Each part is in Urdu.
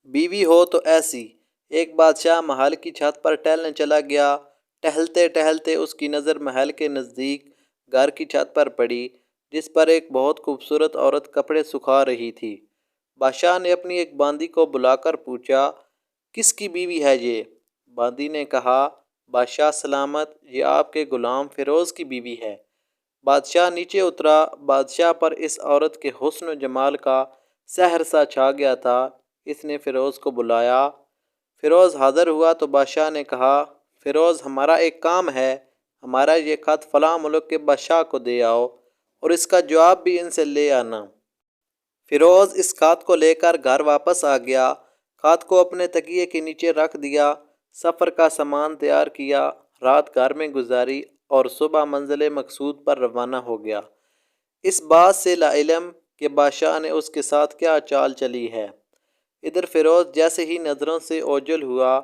بیوی ہو تو ایسی۔ ایک بادشاہ محل کی چھت پر ٹہلنے چلا گیا۔ ٹہلتے ٹہلتے اس کی نظر محل کے نزدیک گھر کی چھت پر پڑی، جس پر ایک بہت خوبصورت عورت کپڑے سکھا رہی تھی۔ بادشاہ نے اپنی ایک باندی کو بلا کر پوچھا، کس کی بیوی ہے یہ؟ باندی نے کہا، بادشاہ سلامت، یہ آپ کے غلام فیروز کی بیوی ہے۔ بادشاہ نیچے اترا۔ بادشاہ پر اس عورت کے حسن و جمال کا سحر سا چھا گیا تھا۔ اس نے فیروز کو بلایا۔ فیروز حاضر ہوا تو بادشاہ نے کہا، فیروز، ہمارا ایک کام ہے، ہمارا یہ خط فلاں ملک کے بادشاہ کو دے آؤ اور اس کا جواب بھی ان سے لے آنا۔ فیروز اس خط کو لے کر گھر واپس آ گیا۔ خط کو اپنے تکیے کے نیچے رکھ دیا، سفر کا سامان تیار کیا، رات گھر میں گزاری اور صبح منزل مقصود پر روانہ ہو گیا، اس بات سے لا علم کہ بادشاہ نے اس کے ساتھ کیا چال چلی ہے۔ ادھر فیروز جیسے ہی نظروں سے اوجھل ہوا،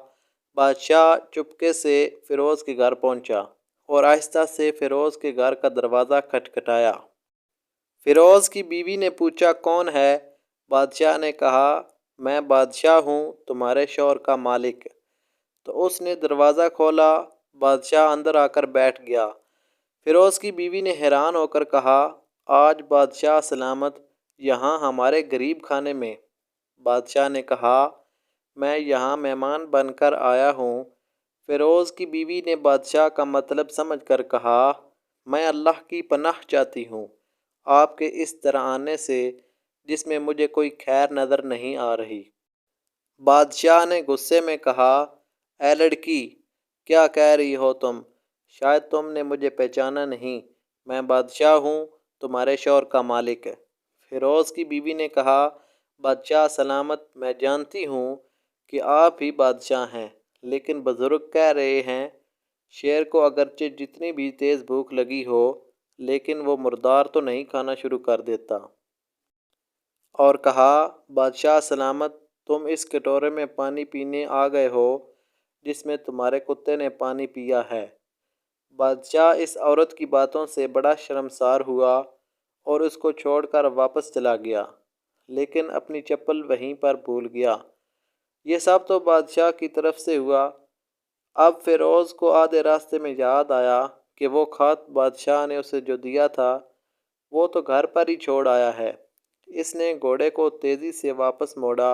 بادشاہ چپکے سے فیروز کے گھر پہنچا اور آہستہ سے فیروز کے گھر کا دروازہ کھٹکھٹایا۔ فیروز کی بیوی نے پوچھا، کون ہے؟ بادشاہ نے کہا، میں بادشاہ ہوں، تمہارے شوہر کا مالک۔ تو اس نے دروازہ کھولا۔ بادشاہ اندر آ کر بیٹھ گیا۔ فیروز کی بیوی نے حیران ہو کر کہا، آج بادشاہ سلامت یہاں ہمارے غریب خانے میں؟ بادشاہ نے کہا، میں یہاں مہمان بن کر آیا ہوں۔ فیروز کی بیوی نے بادشاہ کا مطلب سمجھ کر کہا، میں اللہ کی پناہ چاہتی ہوں آپ کے اس طرح آنے سے، جس میں مجھے کوئی خیر نظر نہیں آ رہی۔ بادشاہ نے غصے میں کہا، اے لڑکی، کیا کہہ رہی ہو تم؟ شاید تم نے مجھے پہچانا نہیں، میں بادشاہ ہوں، تمہارے شوہر کا مالک۔ فیروز کی بیوی نے کہا، بادشاہ سلامت، میں جانتی ہوں کہ آپ ہی بادشاہ ہیں، لیکن بزرگ کہہ رہے ہیں، شیر کو اگرچہ جتنی بھی تیز بھوک لگی ہو، لیکن وہ مردار تو نہیں کھانا شروع کر دیتا۔ اور کہا، بادشاہ سلامت، تم اس کٹورے میں پانی پینے آ گئے ہو جس میں تمہارے کتے نے پانی پیا ہے۔ بادشاہ اس عورت کی باتوں سے بڑا شرمسار ہوا اور اس کو چھوڑ کر واپس چلا گیا، لیکن اپنی چپل وہیں پر بھول گیا۔ یہ سب تو بادشاہ کی طرف سے ہوا۔ اب فیروز کو آدھے راستے میں یاد آیا کہ وہ خط بادشاہ نے اسے جو دیا تھا وہ تو گھر پر ہی چھوڑ آیا ہے۔ اس نے گھوڑے کو تیزی سے واپس موڑا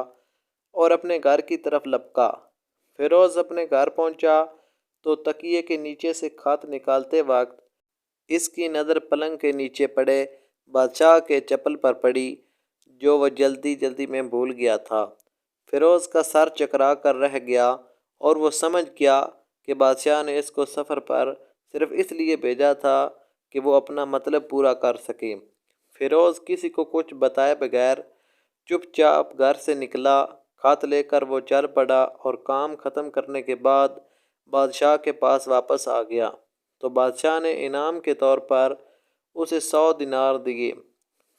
اور اپنے گھر کی طرف لپکا۔ فیروز اپنے گھر پہنچا تو تکیے کے نیچے سے خط نکالتے وقت اس کی نظر پلنگ کے نیچے پڑے بادشاہ کے چپل پر پڑی، جو وہ جلدی جلدی میں بھول گیا تھا۔ فیروز کا سر چکرا کر رہ گیا اور وہ سمجھ گیا کہ بادشاہ نے اس کو سفر پر صرف اس لیے بھیجا تھا کہ وہ اپنا مطلب پورا کر سکے۔ فیروز کسی کو کچھ بتائے بغیر چپ چاپ گھر سے نکلا۔ خط لے کر وہ چل پڑا اور کام ختم کرنے کے بعد بادشاہ کے پاس واپس آ گیا تو بادشاہ نے انعام کے طور پر اسے 100 دینار دیے۔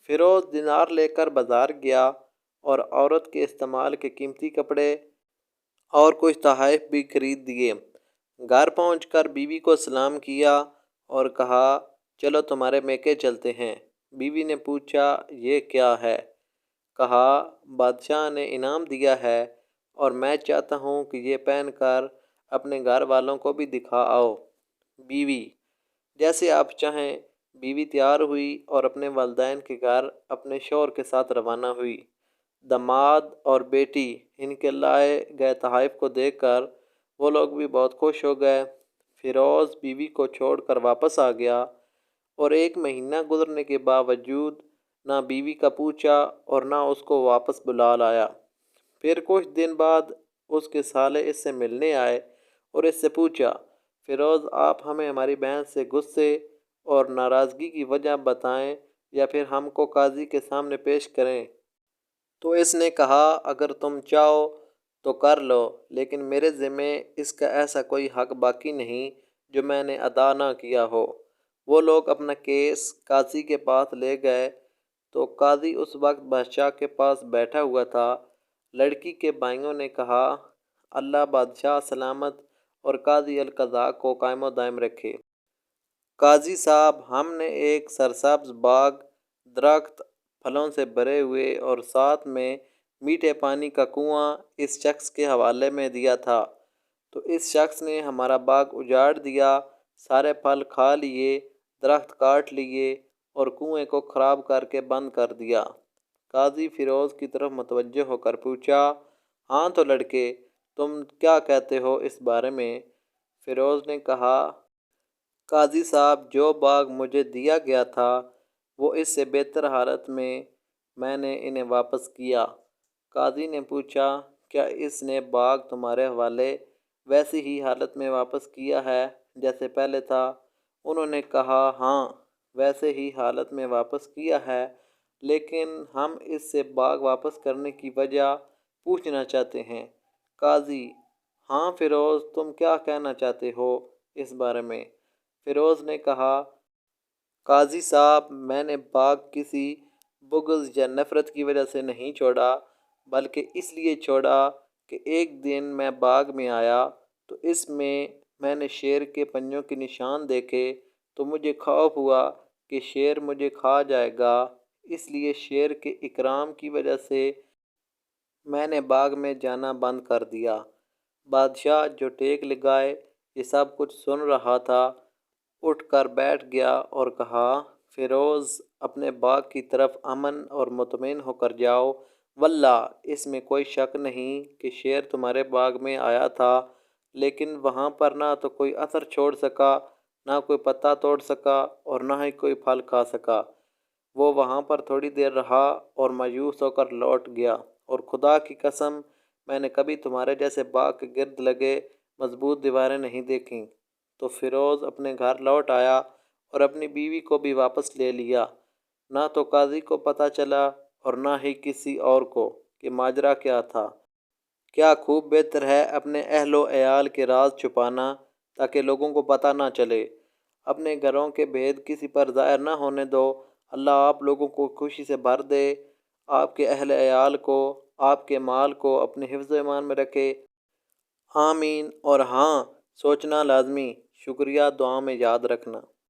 فیروز دینار لے کر بازار گیا اور عورت کے استعمال کے قیمتی کپڑے اور کچھ تحائف بھی خرید دیے۔ گھر پہنچ کر بیوی کو سلام کیا اور کہا، چلو تمہارے میکے چلتے ہیں۔ بیوی نے پوچھا، یہ کیا ہے؟ کہا، بادشاہ نے انعام دیا ہے اور میں چاہتا ہوں کہ یہ پہن کر اپنے گھر والوں کو بھی دکھا آؤ۔ بیوی، جیسے آپ چاہیں۔ بیوی تیار ہوئی اور اپنے والدین کے گھر اپنے شوہر کے ساتھ روانہ ہوئی۔ داماد اور بیٹی ان کے لائے گئے تحائف کو دیکھ کر وہ لوگ بھی بہت خوش ہو گئے۔ فیروز بیوی کو چھوڑ کر واپس آ گیا اور 1 مہینہ گزرنے کے باوجود نہ بیوی کا پوچھا اور نہ اس کو واپس بلا لایا۔ پھر کچھ دن بعد اس کے سالے اس سے ملنے آئے اور اس سے پوچھا، فیروز، آپ ہمیں ہماری بہن سے غصے اور ناراضگی کی وجہ بتائیں یا پھر ہم کو قاضی کے سامنے پیش کریں۔ تو اس نے کہا، اگر تم چاہو تو کر لو، لیکن میرے ذمے اس کا ایسا کوئی حق باقی نہیں جو میں نے ادا نہ کیا ہو۔ وہ لوگ اپنا کیس قاضی کے پاس لے گئے تو قاضی اس وقت بادشاہ کے پاس بیٹھا ہوا تھا۔ لڑکی کے بھائیوں نے کہا، اللہ بادشاہ سلامت اور قاضی القضاء کو قائم و دائم رکھے۔ قاضی صاحب، ہم نے ایک سرسبز باغ، درخت، پھلوں سے بھرے ہوئے اور ساتھ میں میٹھے پانی کا کنواں اس شخص کے حوالے میں دیا تھا، تو اس شخص نے ہمارا باغ اجاڑ دیا، سارے پھل کھا لیے، درخت کاٹ لیے اور کنویں کو خراب کر کے بند کر دیا۔ قاضی فیروز کی طرف متوجہ ہو کر پوچھا، ہاں تو لڑکے، تم کیا کہتے ہو اس بارے میں؟ فیروز نے کہا، قاضی صاحب، جو باغ مجھے دیا گیا تھا وہ اس سے بہتر حالت میں نے انہیں واپس کیا۔ قاضی نے پوچھا، کیا اس نے باغ تمہارے حوالے ویسی ہی حالت میں واپس کیا ہے جیسے پہلے تھا؟ انہوں نے کہا، ہاں، ویسے ہی حالت میں واپس کیا ہے، لیکن ہم اس سے باغ واپس کرنے کی وجہ پوچھنا چاہتے ہیں۔ قاضی، ہاں فیروز، تم کیا کہنا چاہتے ہو اس بارے میں؟ فیروز نے کہا، قاضی صاحب، میں نے باغ کسی بغض یا نفرت کی وجہ سے نہیں چھوڑا، بلکہ اس لیے چھوڑا کہ ایک دن میں باغ میں آیا تو اس میں نے شیر کے پنجوں کے نشان دیکھے، تو مجھے خوف ہوا کہ شیر مجھے کھا جائے گا، اس لیے شیر کے اکرام کی وجہ سے میں نے باغ میں جانا بند کر دیا۔ بادشاہ جو ٹیک لگائے یہ سب کچھ سن رہا تھا، اٹھ کر بیٹھ گیا اور کہا، فیروز، اپنے باغ کی طرف امن اور مطمئن ہو کر جاؤ، واللہ اس میں کوئی شک نہیں کہ شیر تمہارے باغ میں آیا تھا، لیکن وہاں پر نہ تو کوئی اثر چھوڑ سکا، نہ کوئی پتا توڑ سکا اور نہ ہی کوئی پھل کھا سکا۔ وہ وہاں پر تھوڑی دیر رہا اور مایوس ہو کر لوٹ گیا، اور خدا کی قسم، میں نے کبھی تمہارے جیسے باغ کے گرد لگے مضبوط دیواریں نہیں دیکھیں۔ تو فیروز اپنے گھر لوٹ آیا اور اپنی بیوی کو بھی واپس لے لیا۔ نہ تو قاضی کو پتہ چلا اور نہ ہی کسی اور کو کہ ماجرا کیا تھا۔ کیا خوب بہتر ہے اپنے اہل و عیال کے راز چھپانا تاکہ لوگوں کو پتہ نہ چلے۔ اپنے گھروں کے بھید کسی پر ظاہر نہ ہونے دو۔ اللہ آپ لوگوں کو خوشی سے بھر دے، آپ کے اہل عیال کو، آپ کے مال کو اپنے حفظ و ایمان میں رکھے۔ آمین۔ اور ہاں، سوچنا لازمی، شکریہ، دعا میں یاد رکھنا۔